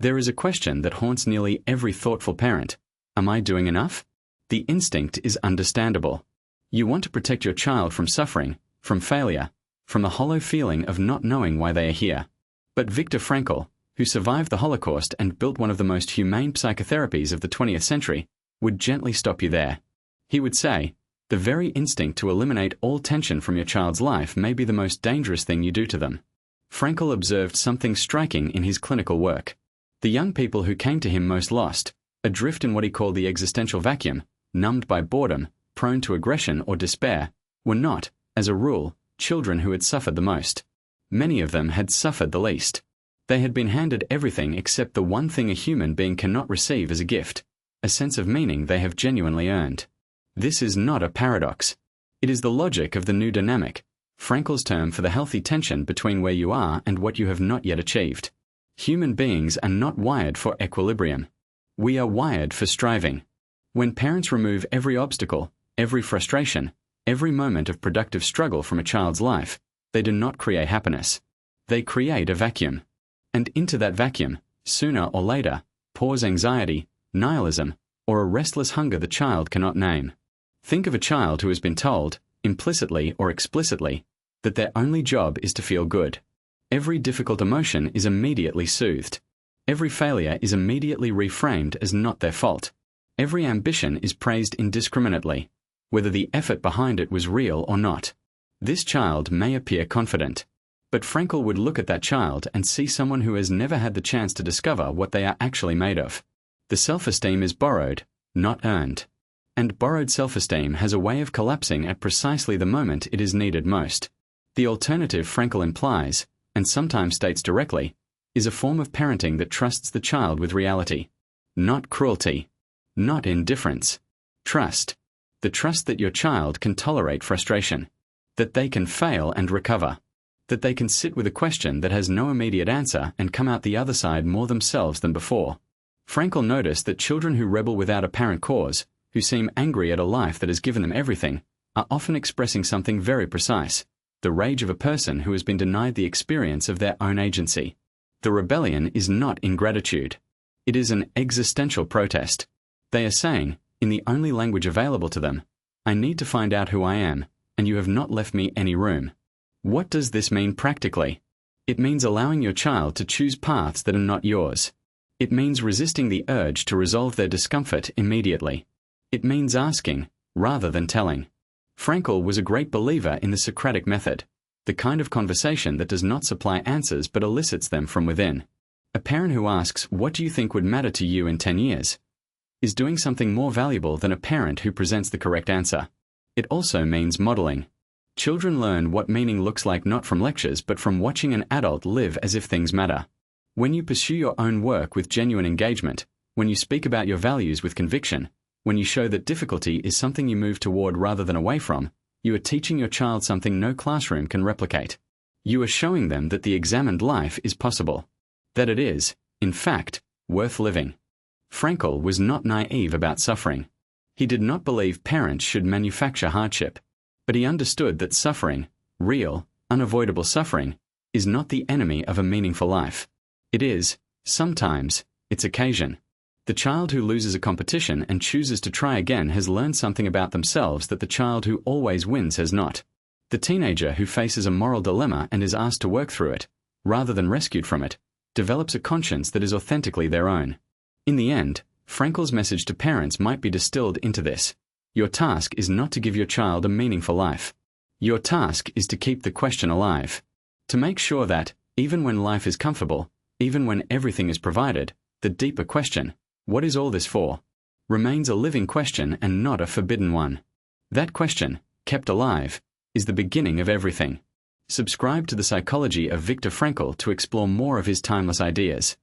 There is a question that haunts nearly every thoughtful parent. Am I doing enough? The instinct is understandable. You want to protect your child from suffering, from failure, from the hollow feeling of not knowing why they are here. But Viktor Frankl, who survived the Holocaust and built one of the most humane psychotherapies of the 20th century, would gently stop you there. He would say, the very instinct to eliminate all tension from your child's life may be the most dangerous thing you do to them. Frankl observed something striking in his clinical work. The young people who came to him most lost, adrift in what he called the existential vacuum, numbed by boredom, prone to aggression or despair, were not, as a rule, children who had suffered the most. Many of them had suffered the least. They had been handed everything except the one thing a human being cannot receive as a gift, a sense of meaning they have genuinely earned. This is not a paradox. It is the logic of the new dynamic, Frankl's term for the healthy tension between where you are and what you have not yet achieved. Human beings are not wired for equilibrium. We are wired for striving. When parents remove every obstacle, every frustration, every moment of productive struggle from a child's life, they do not create happiness. They create a vacuum. And into that vacuum, sooner or later, pours anxiety, nihilism, or a restless hunger the child cannot name. Think of a child who has been told, implicitly or explicitly, that their only job is to feel good. Every difficult emotion is immediately soothed. Every failure is immediately reframed as not their fault. Every ambition is praised indiscriminately, whether the effort behind it was real or not. This child may appear confident, but Frankl would look at that child and see someone who has never had the chance to discover what they are actually made of. The self-esteem is borrowed, not earned. And borrowed self-esteem has a way of collapsing at precisely the moment it is needed most. The alternative Frankl implies, and sometimes states directly, is a form of parenting that trusts the child with reality. Not cruelty. Not indifference. Trust. The trust that your child can tolerate frustration. That they can fail and recover. That they can sit with a question that has no immediate answer and come out the other side more themselves than before. Frankl noticed that children who rebel without apparent cause, who seem angry at a life that has given them everything, are often expressing something very precise, the rage of a person who has been denied the experience of their own agency. The rebellion is not ingratitude. It is an existential protest. They are saying, in the only language available to them, I need to find out who I am, and you have not left me any room. What does this mean practically? It means allowing your child to choose paths that are not yours. It means resisting the urge to resolve their discomfort immediately. It means asking, rather than telling. Frankl was a great believer in the Socratic method, the kind of conversation that does not supply answers but elicits them from within. A parent who asks, what do you think would matter to you in 10 years? Is doing something more valuable than a parent who presents the correct answer. It also means modeling. Children learn what meaning looks like not from lectures but from watching an adult live as if things matter. When you pursue your own work with genuine engagement, when you speak about your values with conviction, when you show that difficulty is something you move toward rather than away from, you are teaching your child something no classroom can replicate. You are showing them that the examined life is possible. That it is, in fact, worth living. Frankl was not naive about suffering. He did not believe parents should manufacture hardship, but he understood that suffering, real, unavoidable suffering, is not the enemy of a meaningful life. It is, sometimes, its occasion. The child who loses a competition and chooses to try again has learned something about themselves that the child who always wins has not. The teenager who faces a moral dilemma and is asked to work through it, rather than rescued from it, develops a conscience that is authentically their own. In the end, Frankl's message to parents might be distilled into this. Your task is not to give your child a meaningful life. Your task is to keep the question alive. To make sure that, even when life is comfortable, even when everything is provided, the deeper question, what is all this for, remains a living question and not a forbidden one. That question, kept alive, is the beginning of everything. Subscribe to The Psychology of Viktor Frankl to explore more of his timeless ideas.